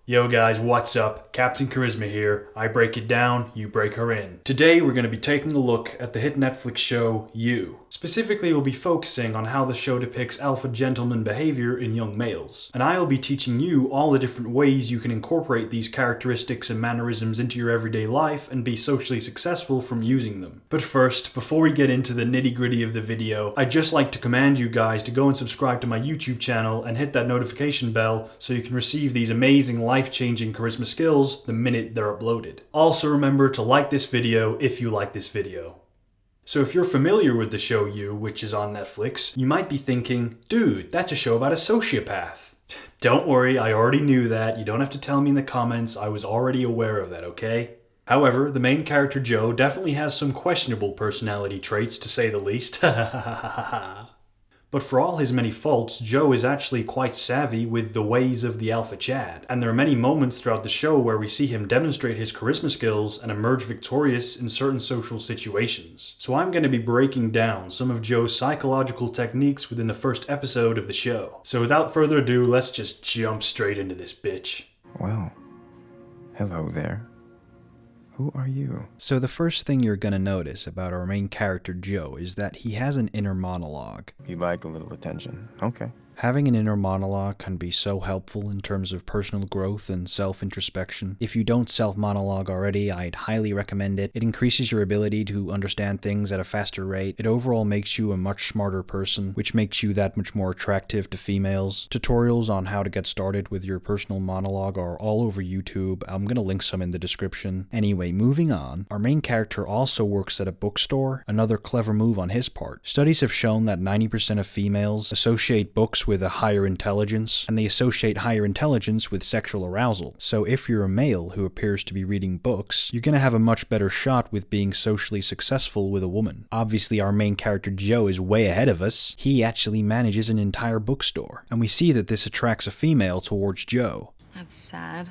Yo guys, what's up? Captain Charisma here. I break it down, you break her in. Today we're going to be taking a look at the hit Netflix show, You. Specifically, we'll be focusing on how the show depicts alpha gentleman behavior in young males. And I will be teaching you all the different ways you can incorporate these characteristics and mannerisms into your everyday life and be socially successful from using them. But first, before we get into the nitty-gritty of the video, I'd just like to command you guys to go and subscribe to my YouTube channel and hit that notification bell so you can receive these amazing life-changing charisma skills the minute they're uploaded. Also remember to like this video if you like this video. So if you're familiar with the show You, which is on Netflix, you might be thinking, dude, that's a show about a sociopath. Don't worry, I already knew that. You don't have to tell me in the comments, I was already aware of that, okay? However, the main character Joe definitely has some questionable personality traits, to say the least. But for all his many faults, Joe is actually quite savvy with the ways of the alpha Chad, and there are many moments throughout the show where we see him demonstrate his charisma skills and emerge victorious in certain social situations. So I'm going to be breaking down some of Joe's psychological techniques within the first episode of the show. So without further ado, let's just jump straight into this bitch. Well, hello there. Who are you? So the first thing you're gonna notice about our main character Joe is that he has an inner monologue. You like a little attention. Okay. Having an inner monologue can be so helpful in terms of personal growth and self-introspection. If you don't self-monologue already, I'd highly recommend it. It increases your ability to understand things at a faster rate. It overall makes you a much smarter person, which makes you that much more attractive to females. Tutorials on how to get started with your personal monologue are all over YouTube. I'm gonna link some in the description. Anyway, moving on, our main character also works at a bookstore, another clever move on his part. Studies have shown that 90% of females associate books with a higher intelligence, and they associate higher intelligence with sexual arousal. So if you're a male who appears to be reading books, you're gonna have a much better shot with being socially successful with a woman. Obviously, our main character Joe is way ahead of us. He actually manages an entire bookstore, and we see that this attracts a female towards Joe. That's sad.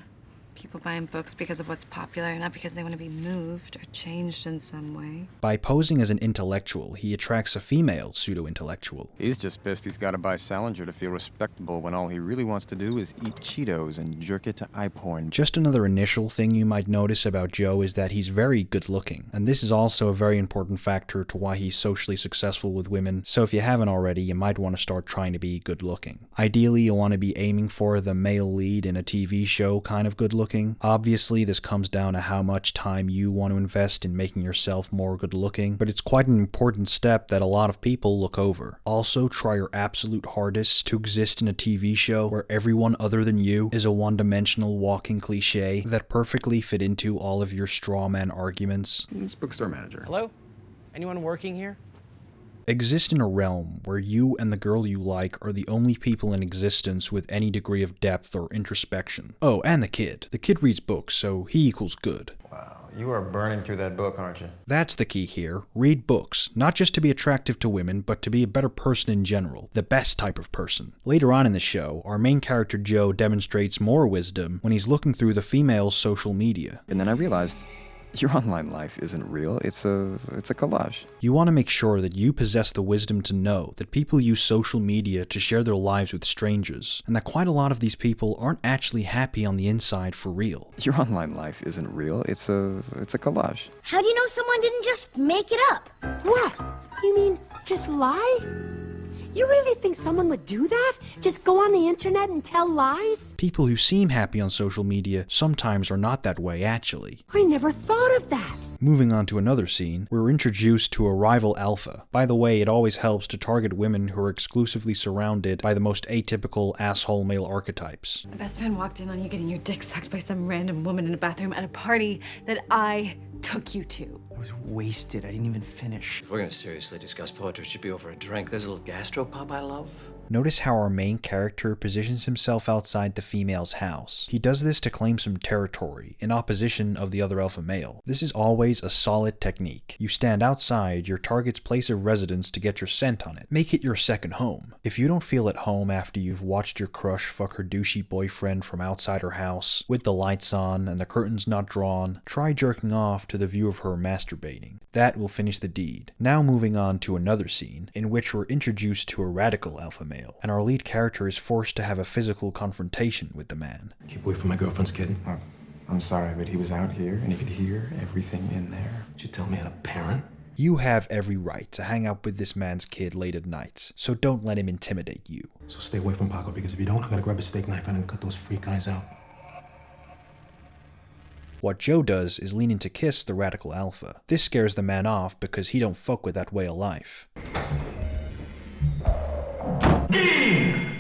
People buying books because of what's popular, not because they want to be moved or changed in some way. By posing as an intellectual, he attracts a female pseudo-intellectual. He's just pissed he's got to buy Salinger to feel respectable when all he really wants to do is eat Cheetos and jerk it to eye porn. Just another initial thing you might notice about Joe is that he's very good looking, and this is also a very important factor to why he's socially successful with women, so if you haven't already, you might want to start trying to be good looking. Ideally, you'll want to be aiming for the male lead in a TV show kind of good looking. Obviously, this comes down to how much time you want to invest in making yourself more good looking, but it's quite an important step that a lot of people look over. Also, try your absolute hardest to exist in a TV show where everyone other than you is a one-dimensional walking cliche that perfectly fit into all of your straw man arguments. It's bookstore manager. Hello? Anyone working here? Exist in a realm where you and the girl you like are the only people in existence with any degree of depth or introspection. Oh, and the kid. The kid reads books, so he equals good. Wow, you are burning through that book, aren't you? That's the key here. Read books, not just to be attractive to women, but to be a better person in general. The best type of person. Later on in the show, our main character Joe demonstrates more wisdom when he's looking through the female's social media. And then I realized your online life isn't real. It's a collage. You want to make sure that you possess the wisdom to know that people use social media to share their lives with strangers, and that quite a lot of these people aren't actually happy on the inside for real. Your online life isn't real. It's a collage. How do you know someone didn't just make it up? What? You mean just lie? You really think someone would do that? Just go on the internet and tell lies? People who seem happy on social media sometimes are not that way actually. I never thought of that. Moving on to another scene, we're introduced to a rival alpha. By the way, it always helps to target women who are exclusively surrounded by the most atypical asshole male archetypes. My best friend walked in on you getting your dick sucked by some random woman in a bathroom at a party that I took you to. I was wasted. I didn't even finish. If we're gonna seriously discuss poetry, it should be over a drink. There's a little gastropub I love. Notice how our main character positions himself outside the female's house. He does this to claim some territory, in opposition of the other alpha male. This is always a solid technique. You stand outside your target's place of residence to get your scent on it. Make it your second home. If you don't feel at home after you've watched your crush fuck her douchey boyfriend from outside her house, with the lights on and the curtains not drawn, try jerking off to the view of her masturbating. That will finish the deed. Now moving on to another scene, in which we're introduced to a radical alpha male. male, and our lead character is forced to have a physical confrontation with the man. Keep away from my girlfriend's kid. Oh, I'm sorry, but he was out here and he could hear everything in there. Did you tell me I had a parent? You have every right to hang out with this man's kid late at night, so don't let him intimidate you. So stay away from Paco, because if you don't, I'm gonna grab a steak knife and cut those freak guys out. What Joe does is lean in to kiss the radical alpha. This scares the man off because he don't fuck with that way of life.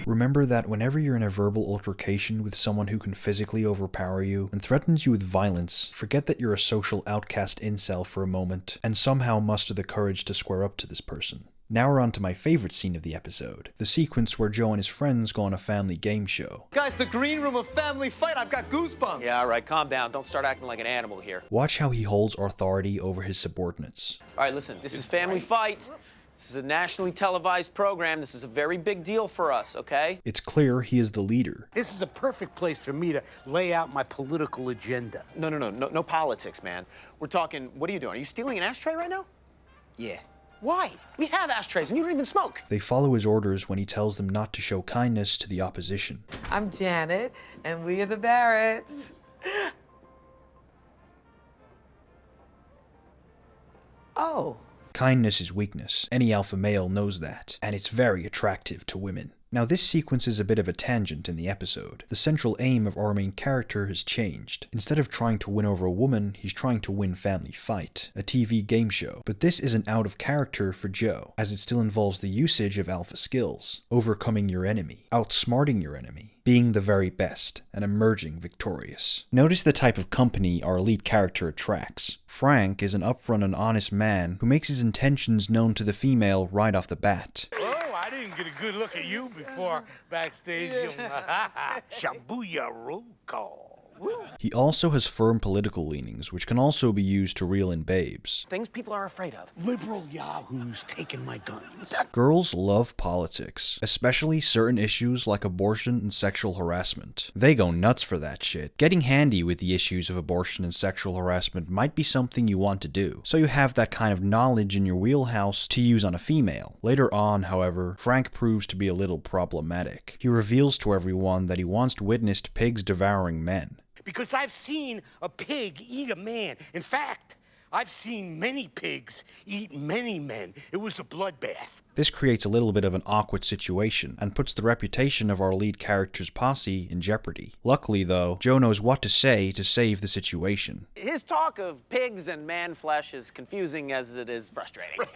Remember that whenever you're in a verbal altercation with someone who can physically overpower you and threatens you with violence, forget that you're a social outcast incel for a moment and somehow muster the courage to square up to this person. Now we're on to my favorite scene of the episode, the sequence where Joe and his friends go on a family game show. Guys, the green room of family fight, I've got goosebumps. Yeah, all right, calm down. Don't start acting like an animal here. Watch how he holds authority over his subordinates. All right, listen, this is family fight. This is a nationally televised program. This is a very big deal for us, okay? It's clear he is the leader. This is a perfect place for me to lay out my political agenda. No politics, man. We're talking, what are you doing? Are you stealing an ashtray right now? Yeah. Why? We have ashtrays and you don't even smoke. They follow his orders when he tells them not to show kindness to the opposition. I'm Janet, and we are the Barretts. Oh. Kindness is weakness. Any alpha male knows that, and it's very attractive to women. Now this sequence is a bit of a tangent in the episode. The central aim of our main character has changed. Instead of trying to win over a woman, he's trying to win Family Fight, a TV game show. But this isn't out of character for Joe, as it still involves the usage of alpha skills, overcoming your enemy, outsmarting your enemy, being the very best, and emerging victorious. Notice the type of company our lead character attracts. Frank is an upfront and honest man who makes his intentions known to the female right off the bat. I didn't get a good look at you before backstage. Shabuya roll call. He also has firm political leanings, which can also be used to reel in babes. Things people are afraid of. Liberal yahoos taking my guns. Girls love politics, especially certain issues like abortion and sexual harassment. They go nuts for that shit. Getting handy with the issues of abortion and sexual harassment might be something you want to do, so you have that kind of knowledge in your wheelhouse to use on a female. Later on, however, Frank proves to be a little problematic. He reveals to everyone that he once witnessed pigs devouring men. Because I've seen a pig eat a man. In fact, I've seen many pigs eat many men. It was a bloodbath. This creates a little bit of an awkward situation, and puts the reputation of our lead character's posse in jeopardy. Luckily though, Joe knows what to say to save the situation. His talk of pigs and man flesh is confusing as it is frustrating.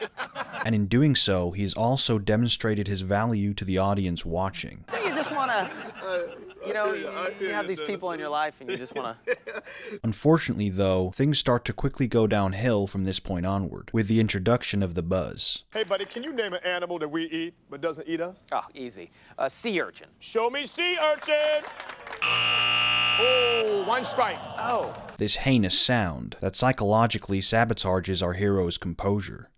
And in doing so, he has also demonstrated his value to the audience watching. You just want to... You know, you have these people in your life and you just want to... Unfortunately, though, things start to quickly go downhill from this point onward, with the introduction of the buzz. Hey, buddy, can you name an animal that we eat but doesn't eat us? Oh, easy. Sea urchin. Show me sea urchin! Oh, one strike. Oh. This heinous sound that psychologically sabotages our hero's composure.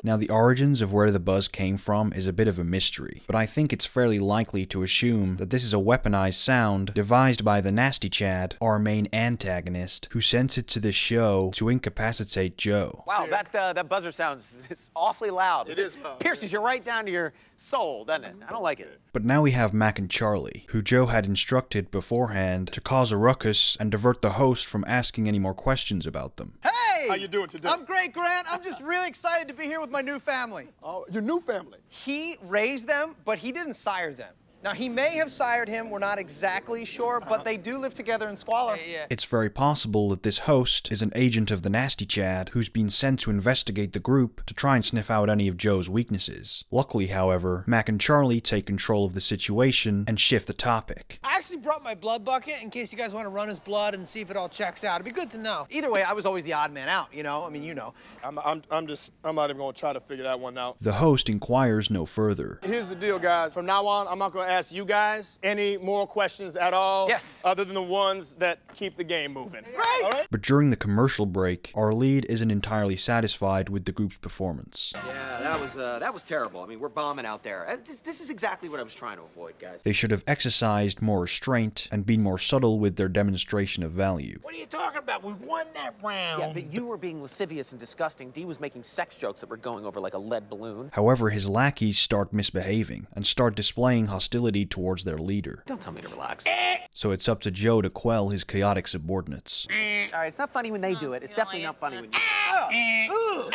Now, the origins of where the buzz came from is a bit of a mystery, but I think it's fairly likely to assume that this is a weaponized sound devised by the Nasty Chad, our main antagonist, who sends it to the show to incapacitate Joe. Wow, that buzzer sounds it's awfully loud. It is loud. Pierces you right down to your soul, doesn't it? I don't like it. But now we have Mac and Charlie, who Joe had instructed beforehand to cause a ruckus and divert the host from asking any more questions about them. Hey! How you doing today? I'm great, Grant. I'm just really excited to be here with my new family. Oh, your new family? He raised them, but he didn't sire them. Now, he may have sired him, we're not exactly sure, but they do live together in squalor. It's very possible that this host is an agent of the Nasty Chad who's been sent to investigate the group to try and sniff out any of Joe's weaknesses. Luckily, however, Mac and Charlie take control of the situation and shift the topic. I actually brought my blood bucket in case you guys want to run his blood and see if it all checks out. It'd be good to know. Either way, I was always the odd man out, you know? I mean, you know. I'm not even gonna try to figure that one out. The host inquires no further. Here's the deal, guys. From now on, I'm not gonna ask you guys any more questions at all. Yes. Other than the ones that keep the game moving. Right. All right? But during the commercial break, our lead isn't entirely satisfied with the group's performance. Yeah, that was terrible. I mean, we're bombing out there. This is exactly what I was trying to avoid, guys. They should have exercised more restraint and been more subtle with their demonstration of value. What are you talking about? We won that round. Yeah, but you were being lascivious and disgusting. Dee was making sex jokes that were going over like a lead balloon. However, his lackeys start misbehaving and start displaying hostility towards their leader. Don't tell me to relax. So it's up to Joe to quell his chaotic subordinates. All right, it's not funny when they do it. It's definitely not funny when you.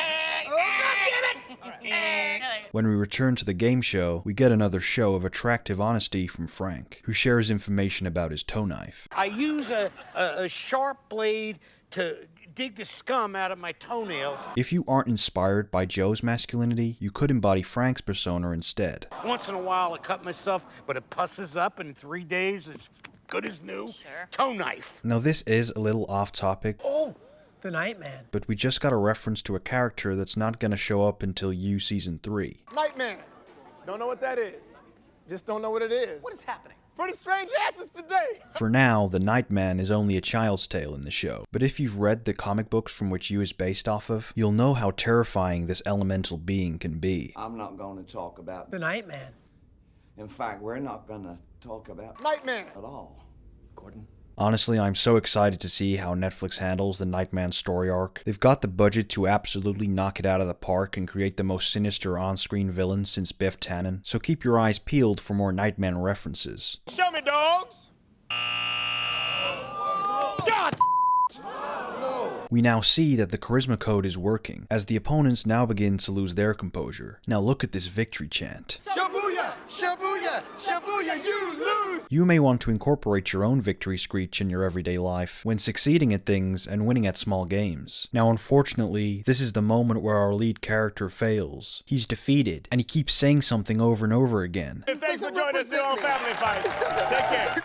When we return to the game show, we get another show of attractive honesty from Frank, who shares information about his toe knife. I use a sharp blade to dig the scum out of my toenails. If you aren't inspired by Joe's masculinity, you could embody Frank's persona instead. Once in a while I cut myself, but it pusses up in 3 days. It's good as new. Sure. Toe knife. Now this is a little off topic. Oh, the Nightman. But we just got a reference to a character that's not gonna show up until You Season 3. Nightman. Don't know what that is. Just don't know what it is. What is happening? Pretty strange answers today. For now, the Nightman is only a child's tale in the show, but if you've read the comic books from which You is based off of, you'll know how terrifying this elemental being can be. I'm not going to talk about the Nightman. In fact, we're not going to talk about Nightman at all. Gordon? Honestly, I'm so excited to see how Netflix handles the Nightman story arc. They've got the budget to absolutely knock it out of the park and create the most sinister on-screen villain since Biff Tannen, so keep your eyes peeled for more Nightman references. Show me, dogs. God! We now see that the charisma code is working, as the opponents now begin to lose their composure. Now look at this victory chant. Shabuya! Shabuya! Shabuya! You lose! You may want to incorporate your own victory screech in your everyday life when succeeding at things and winning at small games. Now unfortunately, this is the moment where our lead character fails. He's defeated, and he keeps saying something over and over again. Thanks for joining us in on Family Fights. Take care.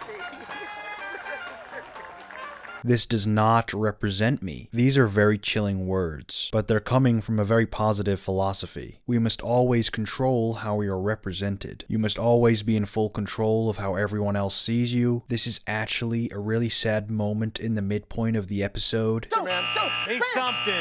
This does not represent me. These are very chilling words, but they're coming from a very positive philosophy. We must always control how we are represented. You must always be in full control of how everyone else sees you. This is actually a really sad moment in the midpoint of the episode. Say something.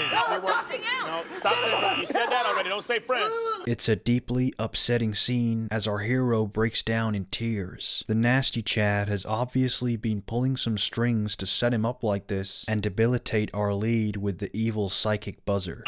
No, stop saying friends. You said that already. Don't say friends. It's a deeply upsetting scene as our hero breaks down in tears. The nasty Chad has obviously been pulling some strings to set him up like this and debilitate our lead with the evil psychic buzzer.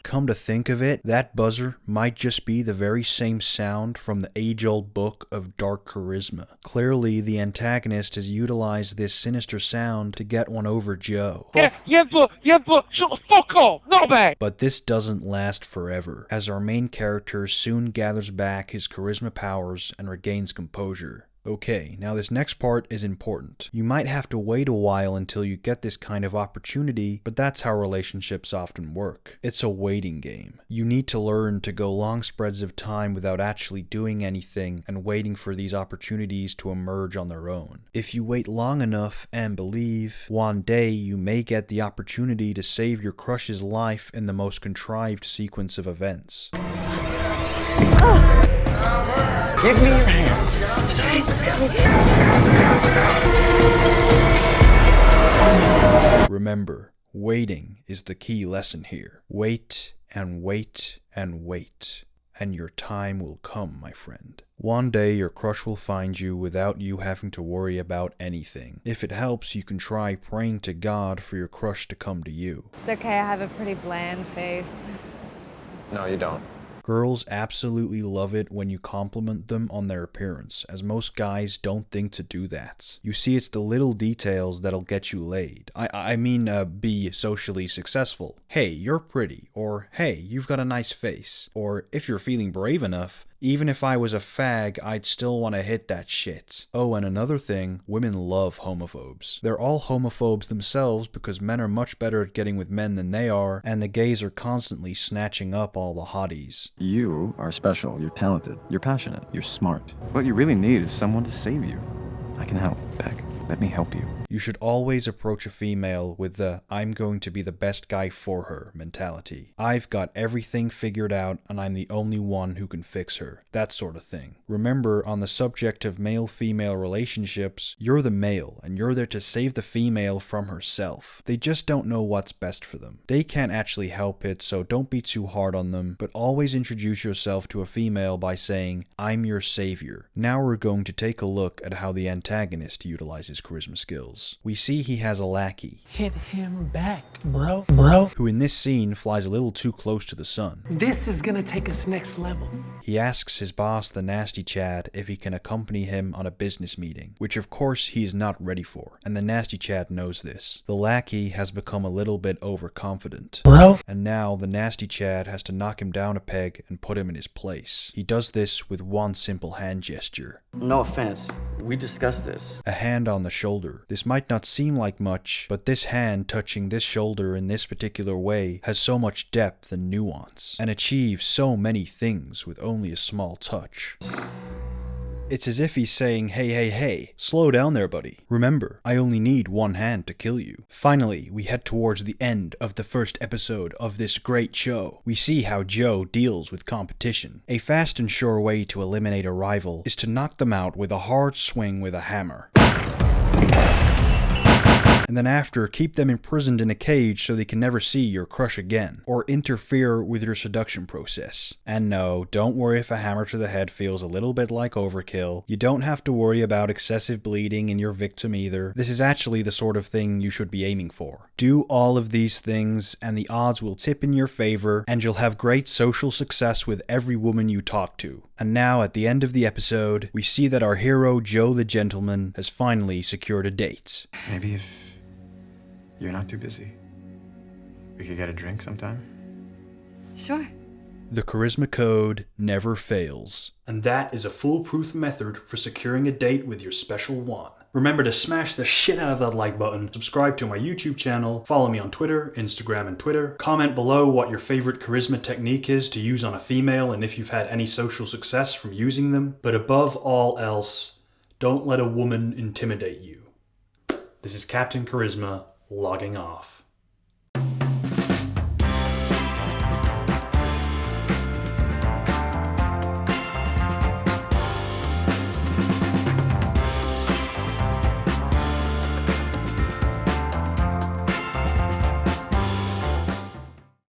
Come to think of it, that buzzer might just be the very same sound from the age-old book of dark charisma. Clearly, the antagonist has utilized this sinister sound to get one over Joe. Yeah, shut the fuck up, not bad. But this doesn't last forever, as our main character soon gathers back his charisma powers and regains composure. Okay, now this next part is important. You might have to wait a while until you get this kind of opportunity, but that's how relationships often work. It's a waiting game. You need to learn to go long spreads of time without actually doing anything and waiting for these opportunities to emerge on their own. If you wait long enough and believe, one day you may get the opportunity to save your crush's life in the most contrived sequence of events. Give me your hand. Remember, waiting is the key lesson here. Wait and wait and wait, and your time will come, my friend. One day your crush will find you without you having to worry about anything. If it helps, you can try praying to God for your crush to come to you. It's okay, I have a pretty bland face. No, you don't. Girls absolutely love it when you compliment them on their appearance, as most guys don't think to do that. You see, it's the little details that'll get you laid. I mean, be socially successful. Hey, you're pretty. Or, hey, you've got a nice face. Or, if you're feeling brave enough, even if I was a fag, I'd still want to hit that shit. Oh, and another thing, women love homophobes. They're all homophobes themselves because men are much better at getting with men than they are, and the gays are constantly snatching up all the hotties. You are special, you're talented, you're passionate, you're smart. What you really need is someone to save you. I can help, Beck. Let me help you. You should always approach a female with the "I'm going to be the best guy for her" mentality. I've got everything figured out and I'm the only one who can fix her. That sort of thing. Remember, on the subject of male-female relationships, you're the male, and you're there to save the female from herself. They just don't know what's best for them. They can't actually help it, so don't be too hard on them, but always introduce yourself to a female by saying, "I'm your savior." Now we're going to take a look at how the antagonist utilizes charisma skills. We see he has a lackey. Hit him back, bro. Who in this scene flies a little too close to the sun. This is gonna take us next level. He asks his boss, the Nasty Chad, if he can accompany him on a business meeting, which of course he is not ready for, and the Nasty Chad knows this. The lackey has become a little bit overconfident. And now the Nasty Chad has to knock him down a peg and put him in his place. He does this with one simple hand gesture. No offense. We discussed this. A hand on the shoulder. This might not seem like much, but this hand touching this shoulder in this particular way has so much depth and nuance, and achieves so many things with only a small touch. It's as if he's saying, hey, slow down there, buddy. Remember, I only need one hand to kill you. Finally, we head towards the end of the first episode of this great show. We see how Joe deals with competition. A fast and sure way to eliminate a rival is to knock them out with a hard swing with a hammer. And then after, keep them imprisoned in a cage so they can never see your crush again, or interfere with your seduction process. And no, don't worry if a hammer to the head feels a little bit like overkill. You don't have to worry about excessive bleeding in your victim either. This is actually the sort of thing you should be aiming for. Do all of these things, and the odds will tip in your favor, and you'll have great social success with every woman you talk to. And now, at the end of the episode, we see that our hero, Joe the Gentleman, has finally secured a date. Maybe if you're not too busy, we could get a drink sometime? Sure. The charisma code never fails. And that is a foolproof method for securing a date with your special one. Remember to smash the shit out of that like button, subscribe to my YouTube channel, follow me on Twitter, Instagram and Twitter, comment below what your favorite charisma technique is to use on a female and if you've had any social success from using them. But above all else, don't let a woman intimidate you. This is Captain Charisma, logging off.